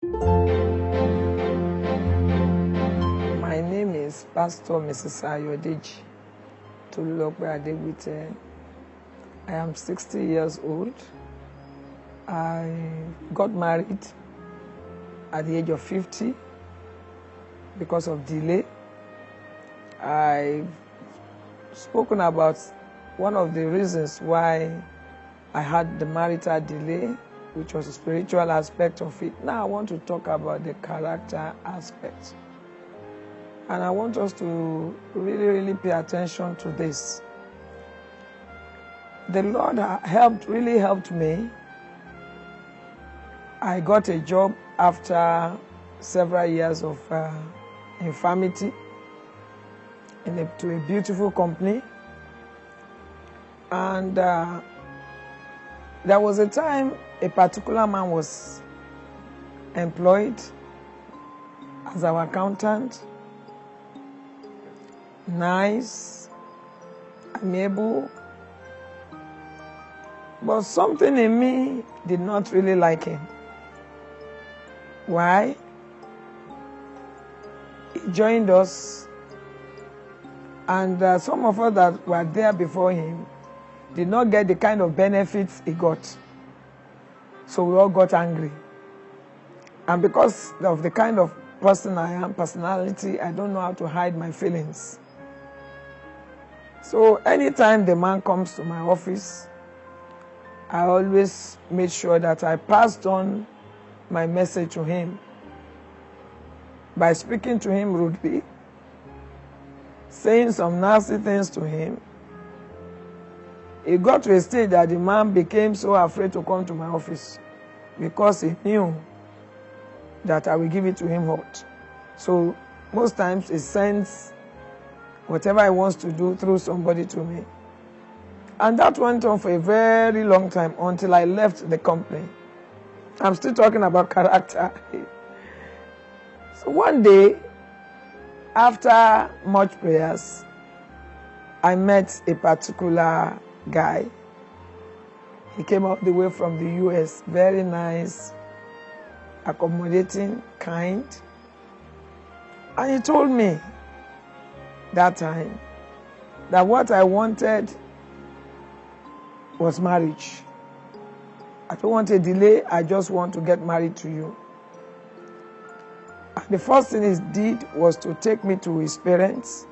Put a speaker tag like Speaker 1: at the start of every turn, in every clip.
Speaker 1: My name is Pastor Mrs. Ayodeji Tolulope Adewite. I am 60 years old. I got married at the age of 50 because of delay. I've spoken about one of the reasons why I had the marital delay, which was the spiritual aspect of it. Now I want to talk about the character aspect. And I want us to really pay attention to this. The Lord really helped me. I got a job after several years of infirmity to a beautiful company. And there was a time a particular man was employed as our accountant. Nice, amiable, but something in me did not really like him. Why? He joined us, and some of us that were there before him did not get the kind of benefits he got. So we all got angry. And because of the kind of person I am, personality, I don't know how to hide my feelings. So anytime the man comes to my office, I always made sure that I passed on my message to him by speaking to him rudely, saying some nasty things to him. It got to a stage that the man became so afraid to come to my office because he knew that I will give it to him hot. So most times he sends whatever he wants to do through somebody to me. And that went on for a very long time until I left the company. I'm still talking about character. So one day, after much prayers, I met a particular guy. He came all the way from the US, very nice, accommodating, kind. And he told me that time that what I wanted was marriage. I don't want a delay, I just want to get married to you. And the first thing he did was to take me to his parents,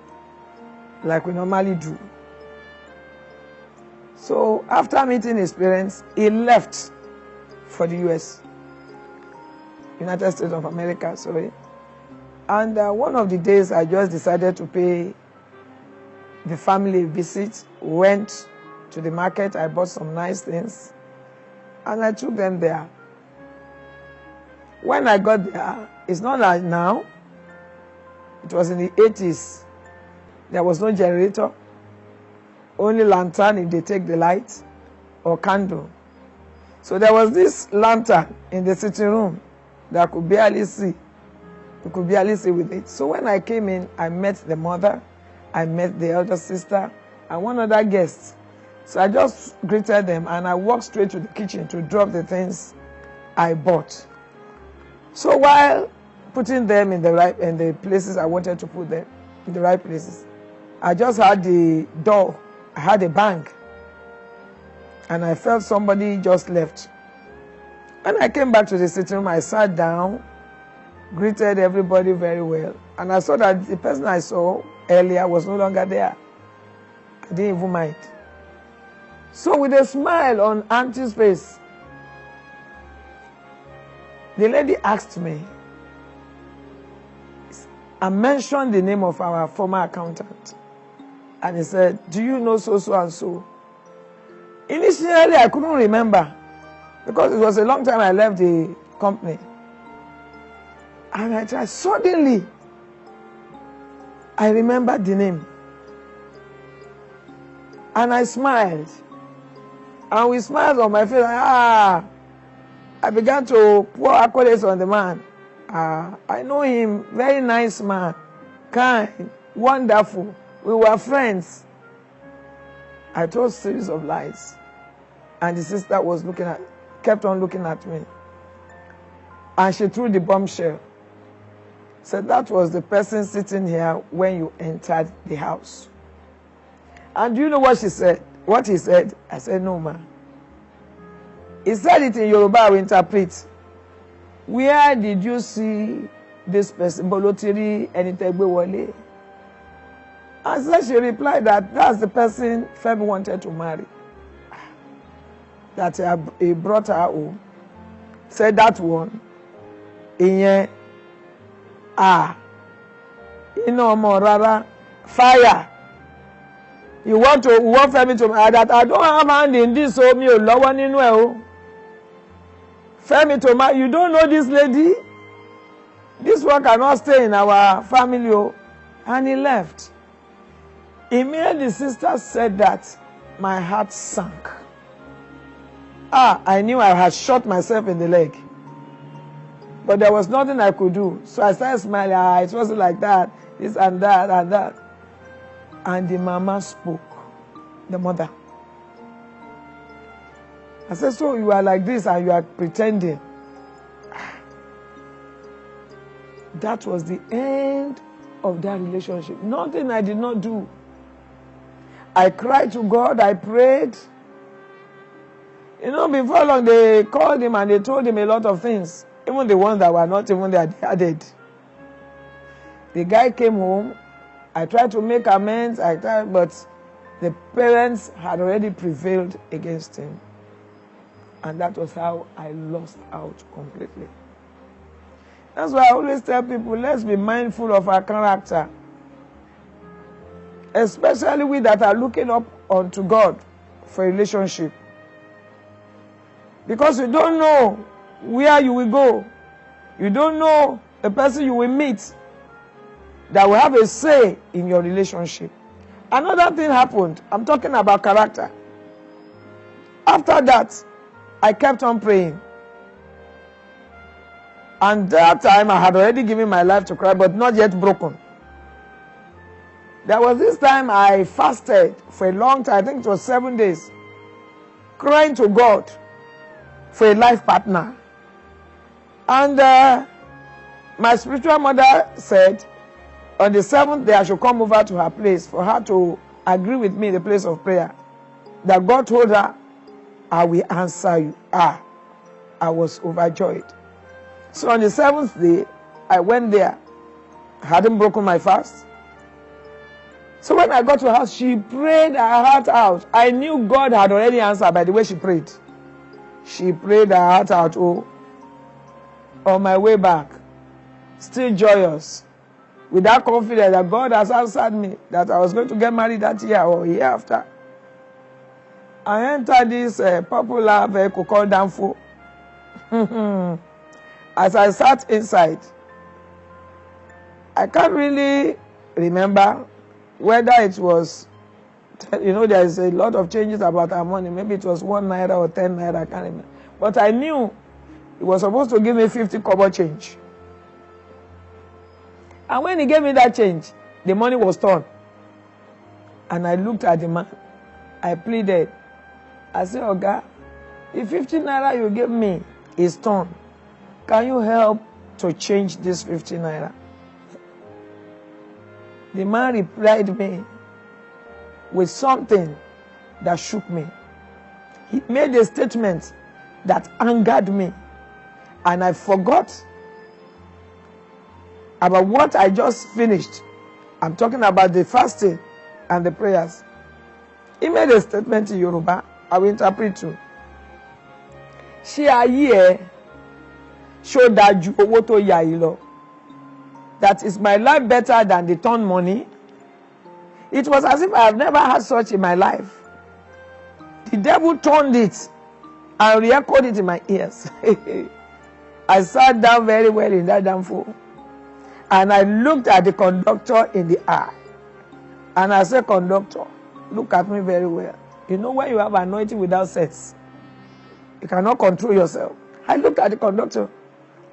Speaker 1: like we normally do. So after meeting his parents, he left for the US, United States of America, sorry. And one of the days I just decided to pay the family a visit, went to the market, I bought some nice things, and I took them there. When I got there, it's not like now, it was in the 80s. There was no generator, only lantern if they take the light, or candle. So there was this lantern in the sitting room that I could barely see. You could barely see with it. So when I came in, I met the mother, I met the elder sister, and one other guest. So I just greeted them and I walked straight to the kitchen to drop the things I bought. So while putting them in the places I wanted to put them, in the right places, I just had the door, I had a bang, and I felt somebody just left. When I came back to the sitting room, I sat down, greeted everybody very well, and I saw that the person I saw earlier was no longer there. I didn't even mind. So with a smile on Auntie's face, the lady asked me, I mentioned the name of our former accountant. And he said, do you know so and so? Initially, I couldn't remember because it was a long time I left the company. And I tried. Suddenly, I remembered the name. And I smiled. And with smiles on my face, I began to pour accolades on the man. I know him, very nice man, kind, wonderful. We were friends. I told a series of lies. And the sister was kept on looking at me. And she threw the bombshell. Said that was the person sitting here when you entered the house. And do you know what she said? What he said? I said, no, ma. He said it in Yoruba, I will interpret. Where did you see this person? Bolotiri Enitegbe Wole. And so she replied that that's the person Femi wanted to marry. That he brought her home. Said that one. Iye. More rara. Fire. You want Femi to marry that? I don't have hand in this, so me lower ninu. Femi to marry. You don't know this lady? This one cannot stay in our family. And he left. Immediately the sister said that, my heart sank. I knew I had shot myself in the leg. But there was nothing I could do. So I started smiling. It wasn't like that. This and that and that. And the mama spoke. The mother. I said, so you are like this and you are pretending. That was the end of that relationship. Nothing I did not do. I cried to God. I prayed. Before long, they called him and they told him a lot of things. Even the ones that were not even there, they are dead. The guy came home. I tried to make amends. But the parents had already prevailed against him. And that was how I lost out completely. That's why I always tell people, let's be mindful of our character. Especially we that are looking up unto God for a relationship. Because you don't know where you will go. You don't know the person you will meet that will have a say in your relationship. Another thing happened. I'm talking about character. After that, I kept on praying. And that time I had already given my life to Christ, but not yet broken. There was this time I fasted for a long time. I think it was 7 days. Crying to God for a life partner. And my spiritual mother said, on the 7th day I should come over to her place for her to agree with me in the place of prayer. That God told her, I will answer you. I was overjoyed. So on the 7th day, I went there. I hadn't broken my fast. So when I got to her house, she prayed her heart out. I knew God had already answered by the way she prayed. She prayed her heart out. On my way back, still joyous, with that confidence that God has answered me, that I was going to get married that year or year after. I entered this popular vehicle called Danfo. As I sat inside, I can't really remember whether it was, there is a lot of changes about our money. Maybe it was 1 naira or 10 naira, I can't remember. But I knew he was supposed to give me 50 kobo change. And when he gave me that change, the money was torn. And I looked at the man. I pleaded. I said, Oga, the 50 naira you gave me is torn. Can you help to change this 50 naira? The man replied me with something that shook me. He made a statement that angered me. And I forgot about what I just finished. I'm talking about the fasting and the prayers. He made a statement in Yoruba. I will interpret too. Ṣé ayé ẹ ṣó dájú owó tó yá yìí lọ? That is my life better than the torn money? It was as if I have never had such in my life. The devil turned it and re-echoed it in my ears. I sat down very well in that Danfo. And I looked at the conductor in the eye. And I said, conductor, look at me very well. You know when you have anointing without sense, you cannot control yourself. I looked at the conductor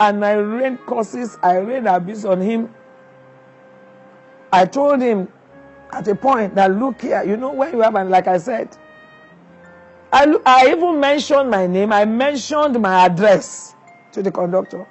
Speaker 1: and I rained curses, I rained abuse on him. I told him at a point that, look here, you know when you have, and like I said, I even mentioned my name, I mentioned my address to the conductor.